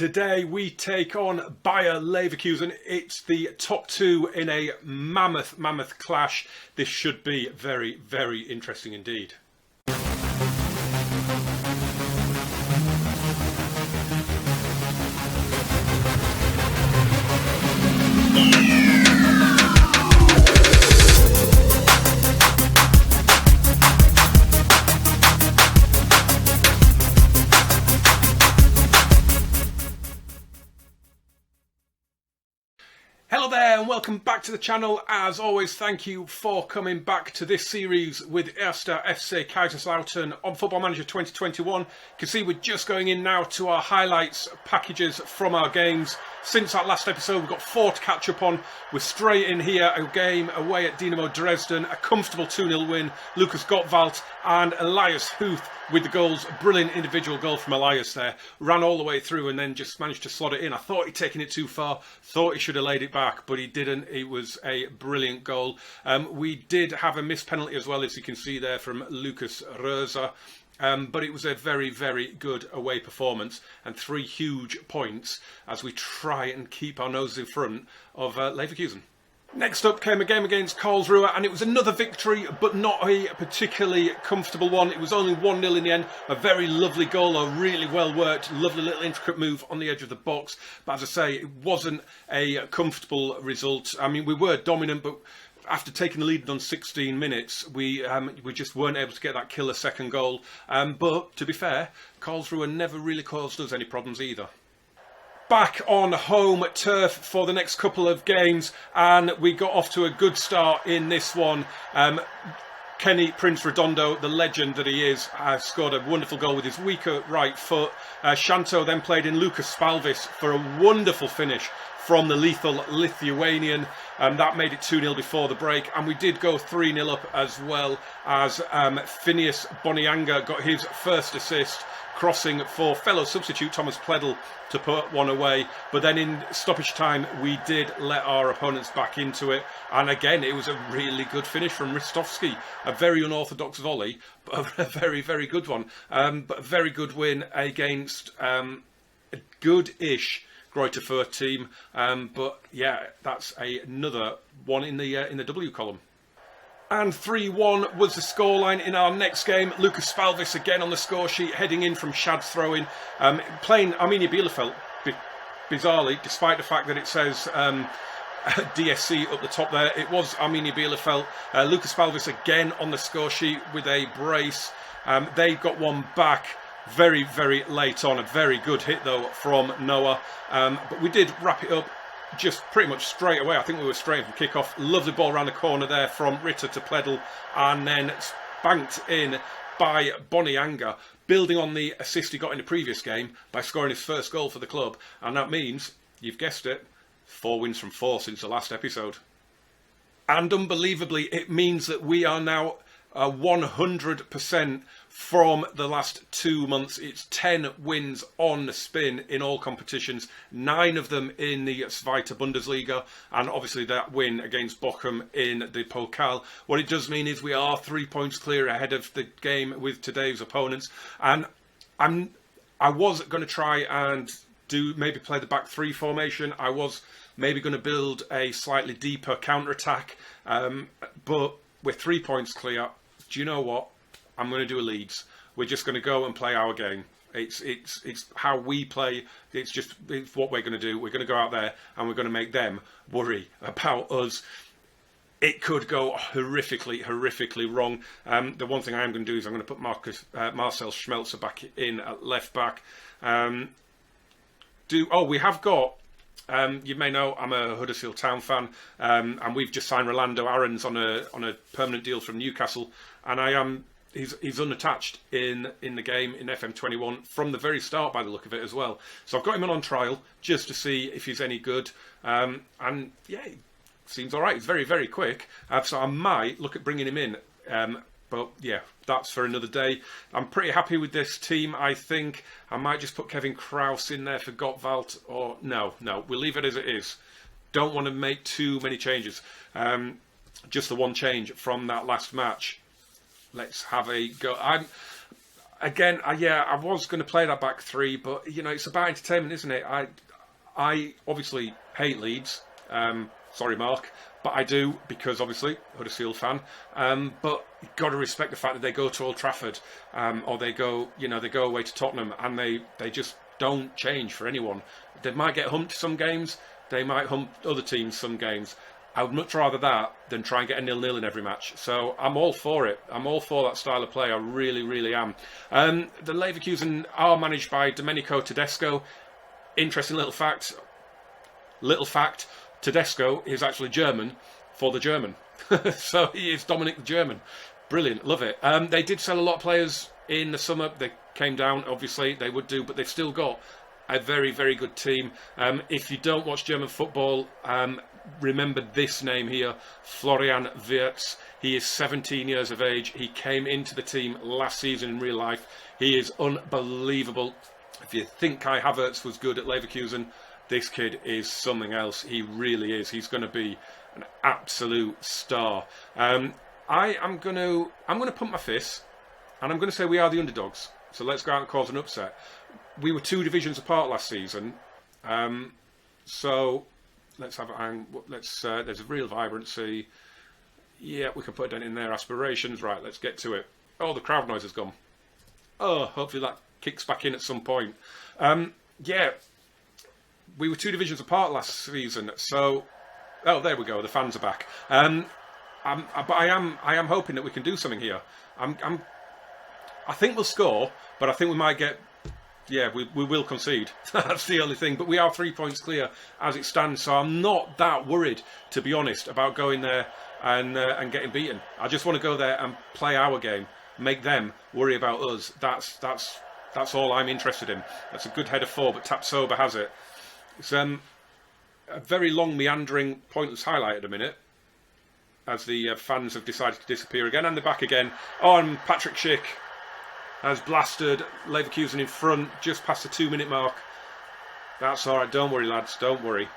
Today we take on Bayer Leverkusen. It's the top two in a mammoth clash. This should be very, very interesting indeed. Hello there and welcome back to the channel. As always, thank you for coming back to this series with Erster FC Kaiserslautern on Football Manager 2021. You can see we're just going in now to our highlights packages from our games. Since that last episode, we've got 4 to catch up on. We're straight in here, a game away at Dynamo Dresden, a comfortable 2-0 win. Lucas Gottwald and Elias Huth with the goals. A brilliant individual goal from Elias there. Ran all the way through and then just managed to slot it in. I thought he'd taken it too far, thought he should have laid it back, but he didn't. It was a brilliant goal. We did have a missed penalty as well, as you can see there from Lucas Rosa. But it was a very, very good away performance and 3 huge points as we try and keep our noses in front of Leverkusen. Next up came a game against Karlsruhe, and it was another victory, but not a particularly comfortable one. It was only 1-0 in the end. A very lovely goal, a really well worked, lovely little intricate move on the edge of the box. But as I say, it wasn't a comfortable result. I mean, we were dominant, but after taking the lead on 16 minutes, we just weren't able to get that killer second goal. But to be fair, Karlsruhe never really caused us any problems either. Back on home turf for the next couple of games, and we got off to a good start in this one. Kenny Prince Redondo, the legend that he is, has scored a wonderful goal with his weaker right foot. Shanto then played in Lucas Spalvis for a wonderful finish from the lethal Lithuanian. That made it 2-0 before the break, and we did go 3-0 up as well as Phineas Bonianga got his first assist, crossing for fellow substitute Thomas Pledl to put one away. But then in stoppage time, we did let our opponents back into it. And again, it was a really good finish from Ristovski. A very unorthodox volley, but a very, very good one. But a very good win against a good-ish Greuther Fürth team. But yeah, that's another one in the W column. And 3-1 was the scoreline in our next game. Lucas Spalvis again on the score sheet, heading in from Shad's throw-in. Playing Arminia Bielefeld, bizarrely, despite the fact that it says DSC up the top there. It was Arminia Bielefeld. Lucas Spalvis again on the score sheet with a brace. They got one back very, very late on. A very good hit, though, from Noah. But we did wrap it up just pretty much straight away. I think we were straight from kick-off. Lovely ball around the corner there from Ritter to Pledl, and then banked in by Bonianga, building on the assist he got in the previous game by scoring his first goal for the club. And that means, you've guessed it, 4 wins from 4 since the last episode. And unbelievably, it means that we are now 100% from the last 2 months. It's 10 wins on the spin in all competitions, 9 of them in the Zweite Bundesliga, and obviously that win against Bochum in the Pokal. What it does mean is we are 3 points clear ahead of the game with today's opponents. And I was going to try and maybe play the back 3 formation. I was maybe going to build a slightly deeper counter-attack, but we're 3 points clear. Do you know what? I'm going to do a Leeds. We're just going to go and play our game. It's how we play. It's what we're going to do. We're going to go out there and we're going to make them worry about us. It could go horrifically wrong. The one thing I am going to do is I'm going to put Marcel Schmelzer back in at left back. We have got. You may know I'm a Huddersfield Town fan, and we've just signed Rolando Aarons on a permanent deal from Newcastle, and he's unattached in the game in FM21 from the very start by the look of it as well. So I've got him on trial just to see if he's any good, and yeah, he seems all right. He's very, very quick, so I might look at bringing him in. But yeah, that's for another day. I'm pretty happy with this team. I think I might just put Kevin Krause in there for Gottwald, or no, we'll leave it as it is. Don't want to make too many changes. Just the one change from that last match. Let's have a go. again, yeah, I was going to play that back three, but you know, it's about entertainment, isn't it? I obviously hate Leeds. Sorry, Mark, but I do, because obviously Huddersfield fan. But you've got to respect the fact that they go to Old Trafford, or they go away to Tottenham, and they just don't change for anyone. They might get humped some games. They might hump other teams some games. I would much rather that than try and get a 0-0 in every match. So I'm all for it. I'm all for that style of play. I really, really am. The Leverkusen are managed by Domenico Tedesco. Interesting little fact. Tedesco is actually German for the German. So he is Dominic the German. Brilliant. Love it. They did sell a lot of players in the summer. They came down, obviously. They would do, but they've still got a very, very good team. If you don't watch German football, remember this name here, Florian Wirtz. He is 17 years of age. He came into the team last season in real life. He is unbelievable. If you think Kai Havertz was good at Leverkusen, this kid is something else. He really is. He's going to be an absolute star. I'm going to pump my fist, and I'm going to say we are the underdogs. So let's go out and cause an upset. We were 2 divisions apart last season, so let's have there's a real vibrancy. Yeah, we can put a dent in their aspirations. Right, let's get to it. Oh, the crowd noise has gone. Oh, hopefully that kicks back in at some point. Yeah, we were 2 divisions apart last season, so there we go. The fans are back. But I am hoping that we can do something here. I think we'll score, but I think we might get. Yeah, we will concede. That's the only thing. But we are 3 points clear as it stands, so I'm not that worried, to be honest, about going there and getting beaten. I just want to go there and play our game, make them worry about us. That's all I'm interested in. That's a good header 4, but Tapsoba has it. It's a very long, meandering, pointless highlight at the minute, as the fans have decided to disappear again, and they're back again. Oh, and Patrick Schick has blasted Leverkusen in front just past the 2-minute mark. That's all right. Don't worry, lads. Don't worry.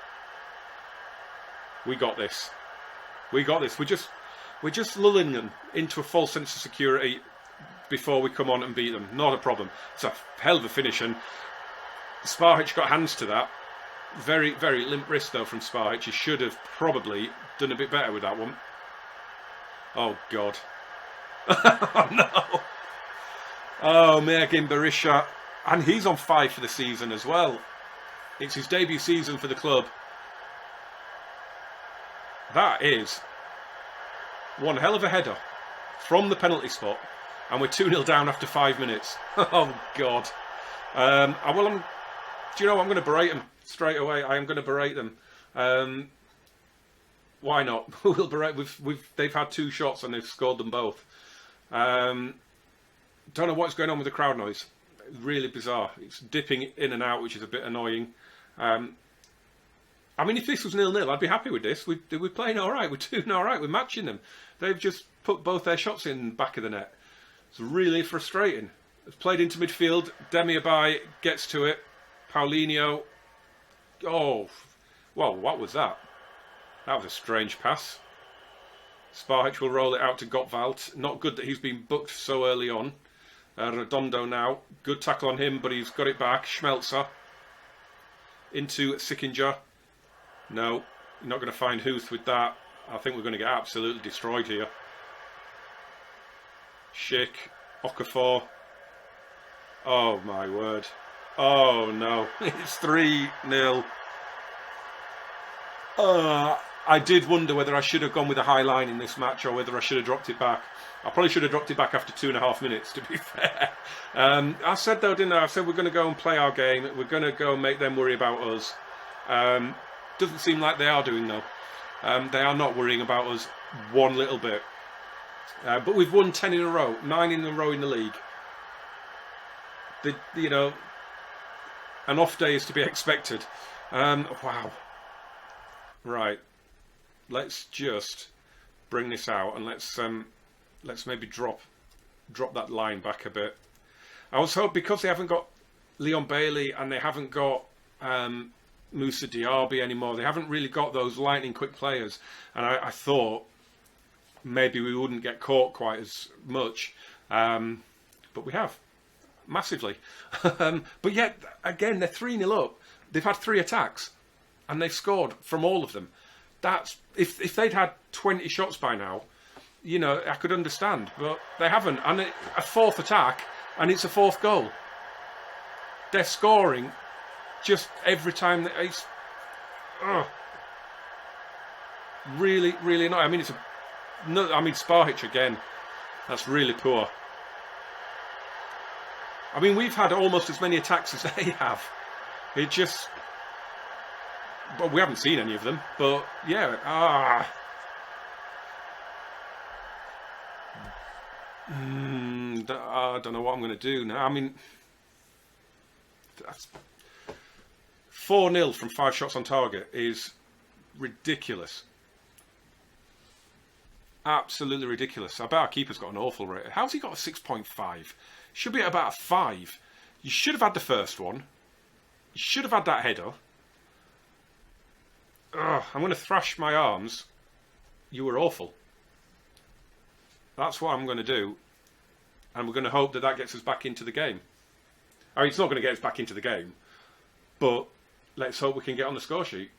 We got this. We got this. We're just lulling them into a false sense of security before we come on and beat them. Not a problem. It's a hell of a finish, and Sparhic got hands to that. Very, very limp wrist though from Sparhic. He should have probably done a bit better with that one. Oh God. Oh no. Oh, Mergin Berisha, and he's on 5 for the season as well. It's his debut season for the club. That is one hell of a header from the penalty spot, and we're 2-0 down after 5 minutes. Oh God. Do you know what? I'm going to berate them straight away. I am going to berate them. Why not? We'll berate. They've had 2 shots and they've scored them both. Don't know what's going on with the crowd noise. Really bizarre. It's dipping in and out, which is a bit annoying. I mean, if this was 0-0, I'd be happy with this. We're playing all right. We're doing all right. We're matching them. They've just put both their shots in the back of the net. It's really frustrating. It's played into midfield. Demi Abai gets to it. Paulinho. Oh, well, what was that? That was a strange pass. Sparhic will roll it out to Gottwald. Not good that he's been booked so early on. Redondo now. Good tackle on him, but he's got it back. Schmelzer. Into Sickinger. No, you're not going to find Huth with that. I think we're going to get absolutely destroyed here. Schick. Okafor. Oh my word. Oh no. It's 3-0. I did wonder whether I should have gone with a high line in this match or whether I should have dropped it back. I probably should have dropped it back after 2.5 minutes, to be fair. I said though, didn't I? I said we're going to go and play our game. We're going to go and make them worry about us. Doesn't seem like they are doing though. They are not worrying about us one little bit. But we've won 10 in a row, 9 in a row in the league. You know, an off day is to be expected. Wow. Right. Let's just bring this out and let's maybe drop that line back a bit. I was hoping, because they haven't got Leon Bailey and they haven't got Moussa Diaby anymore, they haven't really got those lightning quick players, and I thought maybe we wouldn't get caught quite as much, but we have, massively. But yet, again, they're 3-0 up. They've had 3 attacks, and they've scored from all of them. That's if they'd had 20 shots by now, you know, I could understand, but they haven't. And a 4th attack, and it's a 4th goal. They're scoring just every time that it's really, really not. I mean, Sparhich again. That's really poor. I mean, we've had almost as many attacks as they have. It just... Well, we haven't seen any of them, but yeah. I don't know what I'm going to do now. I mean, that's 4-0 from 5 shots on target is ridiculous. Absolutely ridiculous. I bet our keeper's got an awful rate. How's he got a 6.5? Should be at about a 5. You should have had the first one. You should have had that header. Ugh, I'm going to thrash my arms. You were awful. That's what I'm going to do. And we're going to hope that that gets us back into the game. I mean, it's not going to get us back into the game. But let's hope we can get on the score sheet.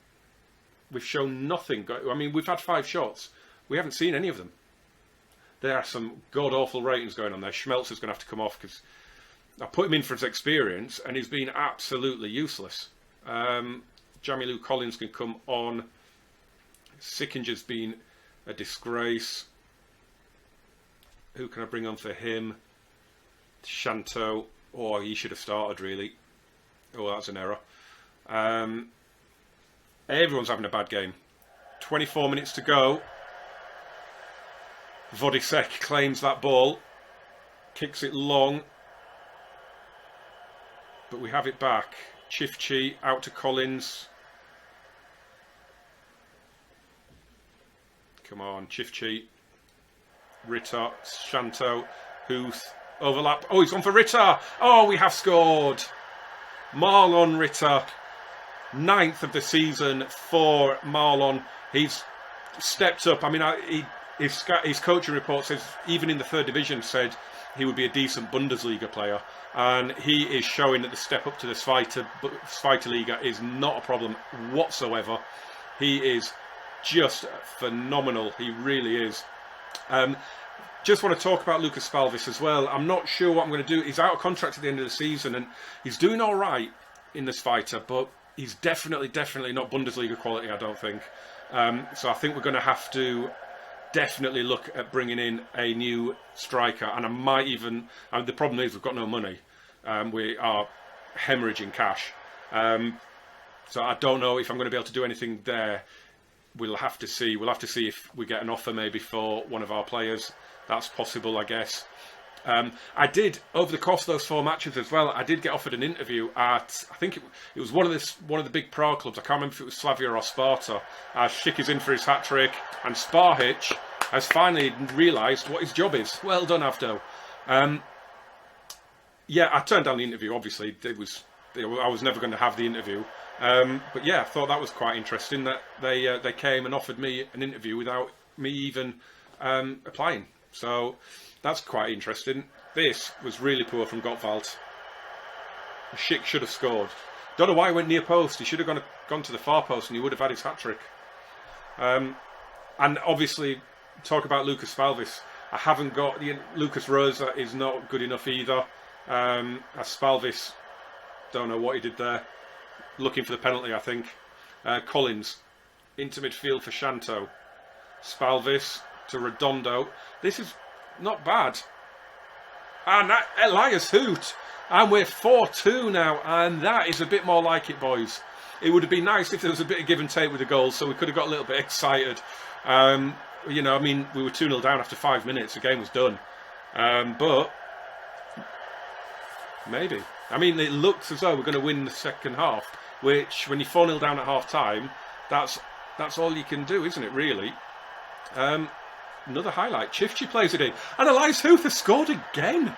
We've shown nothing. I mean, we've had 5 shots. We haven't seen any of them. There are some god-awful ratings going on there. Schmelzer's going to have to come off because I put him in for his experience and he's been absolutely useless. Jamilu Collins can come on. Sickinger's been a disgrace. Who can I bring on for him? Shanto. Oh, he should have started, really. Oh, that's an error. Everyone's having a bad game. 24 minutes to go. Vodisek claims that ball. Kicks it long. But we have it back. Chifchi out to Collins. Come on, Chifchi. Ritter, Shanto, Huth, overlap. Oh, he's gone for Ritter. Oh, we have scored. Marlon Ritter, 9th of the season for Marlon. He's stepped up. I mean, his coaching report says even in the 3rd division said he would be a decent Bundesliga player, and he is showing that the step up to the Zweite Liga is not a problem whatsoever. He is just phenomenal. He really is. Just want to talk about Lucas Spalvis as well. I'm not sure what I'm going to do. He's out of contract at the end of the season, and he's doing all right in the Zweite, but he's definitely not Bundesliga quality, I don't think. So I think we're going to have to definitely look at bringing in a new striker, and I might even... the problem is we've got no money. We are hemorrhaging cash. So I don't know if I'm going to be able to do anything there. We'll have to see. We'll have to see if we get an offer maybe for one of our players. That's possible, I guess. I did, over the course of those 4 matches as well, I did get offered an interview at, I think it was one of the big Prague clubs. I can't remember if it was Slavia or Sparta. Schick is in for his hat-trick, and Sparhich has finally realised what his job is. Well done, Avdo. Yeah, I turned down the interview, obviously. I was never going to have the interview. But yeah, I thought that was quite interesting that they came and offered me an interview without me even applying. So that's quite interesting. This was really poor from Gottwald. Schick should have scored. Don't know why he went near post. He should have gone to the far post and he would have had his hat-trick. And obviously, talk about Lucas Spalvis. I haven't got... Lucas Rosa is not good enough either. Spalvis, don't know what he did there. Looking for the penalty, I think. Collins, into midfield for Shanto. Spalvis to Redondo. This is not bad. And that Elias Hoot. And we're 4-2 now. And that is a bit more like it, boys. It would have been nice if there was a bit of give and take with the goals, so we could have got a little bit excited. You know, I mean, we were 2-0 down after 5 minutes. The game was done. But maybe. I mean, it looks as though we're going to win the second half, which, when you're 4-0 down at half-time, that's all you can do, isn't it, really? Another highlight. Chifchi plays it in. And Elias Huth has scored again.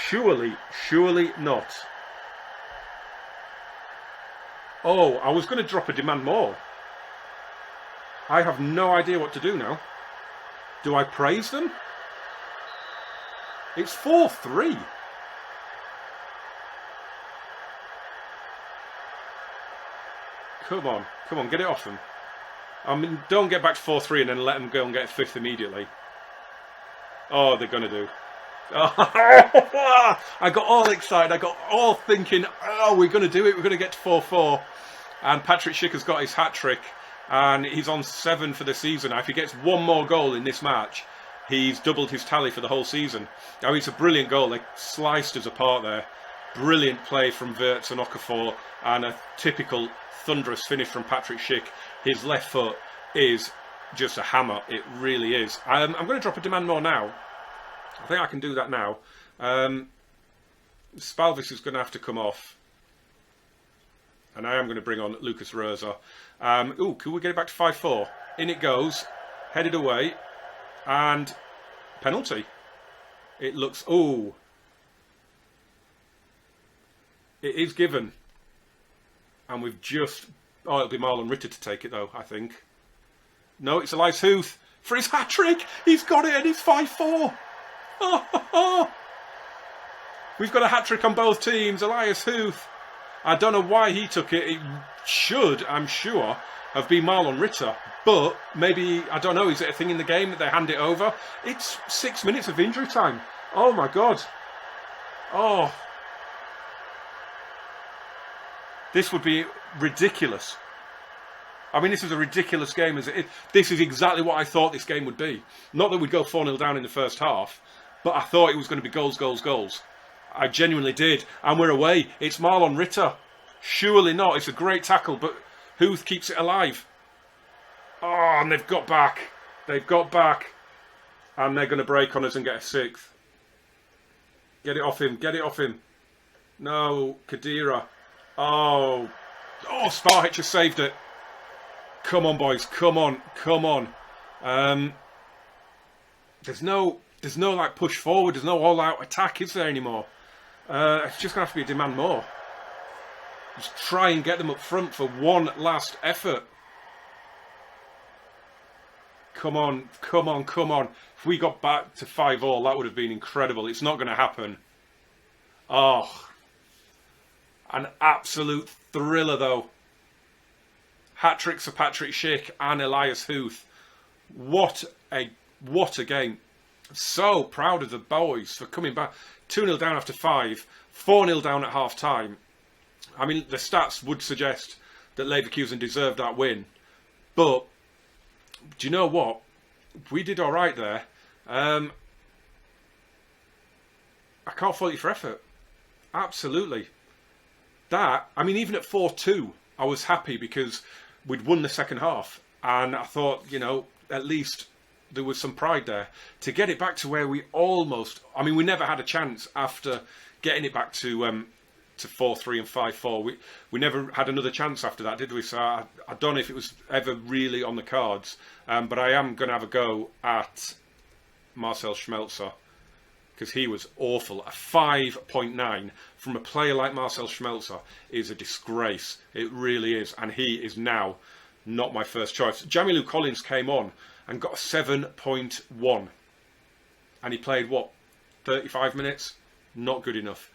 Surely not. Oh, I was going to drop a demand more. I have no idea what to do now. Do I praise them? It's 4-3. Come on, get it off them. I mean, don't get back to 4-3 and then let them go and get a fifth immediately. Oh, they're going to do. Oh, I got all excited. I got all thinking, oh, we're going to do it. We're going to get to 4-4. And Patrick Schick has got his hat-trick. And he's on 7 for the season. Now, if he gets one more goal in this match, he's doubled his tally for the whole season. Now, it's a brilliant goal. They sliced us apart there. Brilliant play from Wirtz and Okafor. And a typical thunderous finish from Patrick Schick. His left foot is just a hammer. It really is. I'm going to drop a demand more now. I think I can do that now. Spalvis is going to have to come off. And I am going to bring on Lucas Rosa. Ooh, can we get it back to 5-4? In it goes. Headed away. And penalty. It looks... Ooh. It is given. And we've just... Oh, it'll be Marlon Ritter to take it, though, I think. No, it's Elias Huth for his hat-trick. He's got it and it's 5-4. We've got a hat-trick on both teams. Elias Huth. I don't know why he took it. It should, I'm sure, have been Marlon Ritter. But maybe, I don't know, is it a thing in the game that they hand it over? It's 6 minutes of injury time. Oh, my God. Oh. This would be ridiculous. I mean, this is a ridiculous game. This is exactly what I thought this game would be. Not that we'd go 4-0 down in the first half, but I thought it was going to be goals, goals, goals. I genuinely did. And we're away. It's Marlon Ritter. Surely not. It's a great tackle, but Huth keeps it alive. Oh, and they've got back. They've got back. And they're going to break on us and get a sixth. Get it off him. Get it off him. No, Khedira. Oh, Sparhich has saved it. Come on, boys. Come on. Come on. There's no like push forward. There's no all-out attack, is there anymore? It's just going to have to be a demand more. Just try and get them up front for one last effort. Come on. Come on. Come on. If we got back to 5-5, that would have been incredible. It's not going to happen. Oh. An absolute thriller, though. Hat-tricks for Patrick Schick and Elias Huth. What a game. So proud of the boys for coming back. 2-0 down after 5. 4-0 down at half-time. I mean, the stats would suggest that Leverkusen deserved that win. But, do you know what? We did all right there. I can't fault you for effort. Absolutely. That, I mean, even at 4-2, I was happy because we'd won the second half. And I thought, you know, at least there was some pride there. To get it back to where we almost... I mean, we never had a chance after getting it back to 4-3 and 5-4. We never had another chance after that, did we? So I don't know if it was ever really on the cards. But I am going to have a go at Marcel Schmelzer, because he was awful. A 5.9 from a player like Marcel Schmelzer is a disgrace. It really is. And he is now not my first choice. Jamilu Collins came on and got a 7.1. And he played, what, 35 minutes? Not good enough.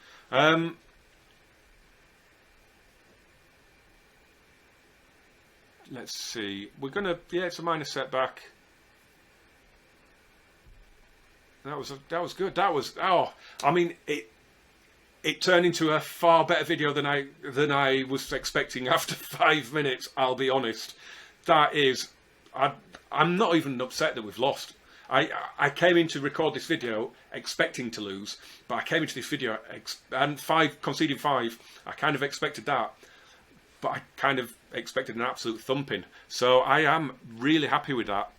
Let's see. We're going to... Yeah, it's a minor setback. That was good. That was... Oh, I mean, it turned into a far better video than I was expecting after 5 minutes, I'll be honest. That is... I'm not even upset that we've lost. I came in to record this video expecting to lose, but I came into this video and conceding 5. I kind of expected that, but I kind of expected an absolute thumping. So I am really happy with that.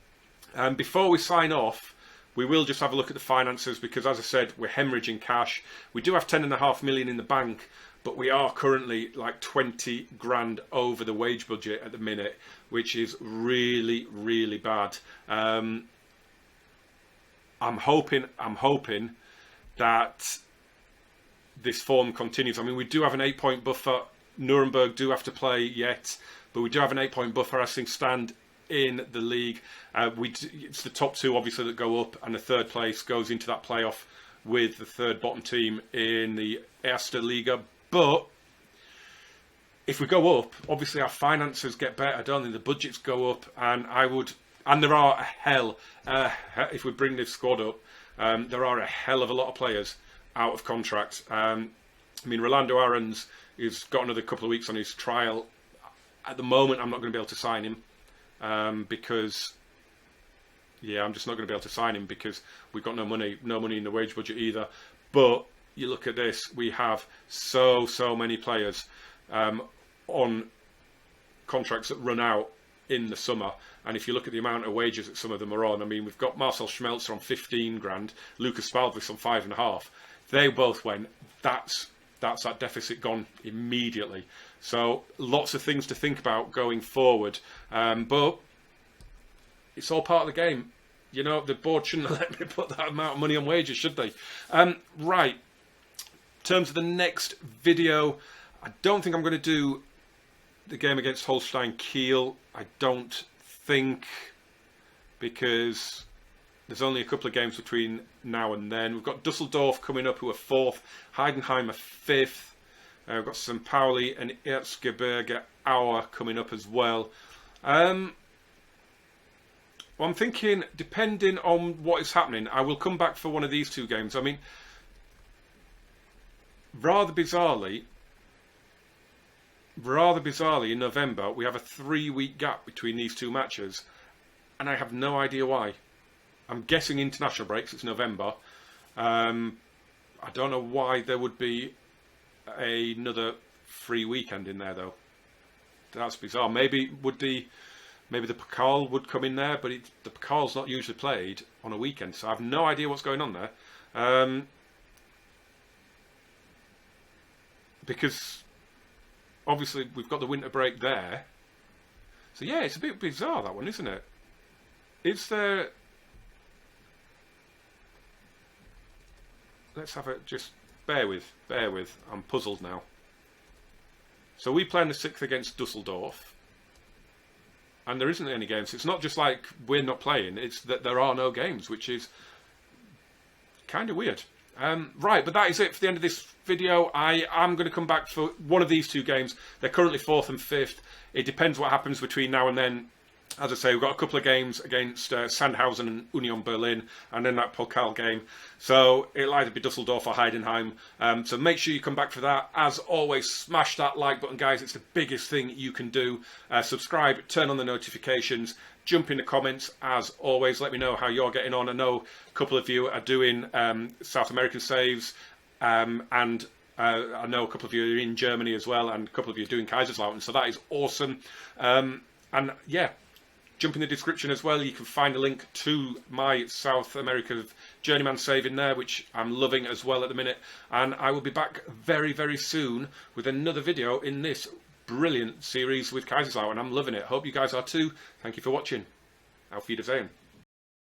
And before we sign off, we will just have a look at the finances because, as I said, we're hemorrhaging cash. We do have 10.5 million in the bank, but we are currently like 20 grand over the wage budget at the minute, which is really, really bad. I'm hoping that this form continues. I mean, we do have an 8-point buffer. Nuremberg do have to play yet, but we do have an 8-point buffer as things stand in the league. It's the top 2 obviously that go up, and the third place goes into that playoff with the third bottom team in the Erste Liga. But if we go up, obviously our finances get better, don't they? The budgets go up, and there are a hell, if we bring this squad up, there are a hell of a lot of players out of contract. I mean, Rolando Aarons, he's got another couple of weeks on his trial. At the moment, I'm not going to be able to sign him because, yeah, I'm just not going to be able to sign him because we've got no money in the wage budget either. But you look at this, we have so many players on contracts that run out in the summer, and if you look at the amount of wages that some of them are on, I mean, we've got Marcel Schmelzer on 15 grand, Lucas Spalvis on 5.5. They both went. That's that deficit gone immediately. So lots of things to think about going forward, but it's all part of the game. You know, the board shouldn't have let me put that amount of money on wages, should they? Right. In terms of the next video, I don't think I'm going to do the game against Holstein Kiel. I don't think, because there's only a couple of games between now and then. We've got Dusseldorf coming up, who are 4th, Heidenheim are 5th. We've got St. Pauli and Erzgebirge Aue coming up as well. Well, I'm thinking, depending on what is happening, I will come back for one of these two games. I mean, rather bizarrely, in November, we have a 3-week gap between these two matches, and I have no idea why. I'm guessing international breaks, it's November. I don't know why there would be another free weekend in there, though. That's bizarre. Maybe the Pokal would come in there, but the Pokal's not usually played on a weekend, so I have no idea what's going on there. Because obviously we've got the winter break there. So yeah, it's a bit bizarre, that one, isn't it? Is there... Let's have it, just bear with. I'm puzzled now. So we play on the 6th against Dusseldorf, and there isn't any games. It's not just like we're not playing, it's that there are no games, which is kind of weird. Right, but that is it for the end of this video. I am going to come back for one of these two games. They're currently 4th and 5th. It depends what happens between now and then. As I say, we've got a couple of games against Sandhausen and Union Berlin, and then that Pokal game. So it'll either be Dusseldorf or Heidenheim. So make sure you come back for that. As always, smash that like button, guys. It's the biggest thing you can do. Subscribe, turn on the notifications, jump in the comments. As always, let me know how you're getting on. I know a couple of you are doing South American saves, and I know a couple of you are in Germany as well, and a couple of you are doing Kaiserslautern. So that is awesome. And yeah. Jump in the description as well. You can find a link to my South America journeyman save in there, which I'm loving as well at the minute. And I will be back very, very soon with another video in this brilliant series with Kaiserslautern. I'm loving it. Hope you guys are too. Thank you for watching. Auf Wiedersehen.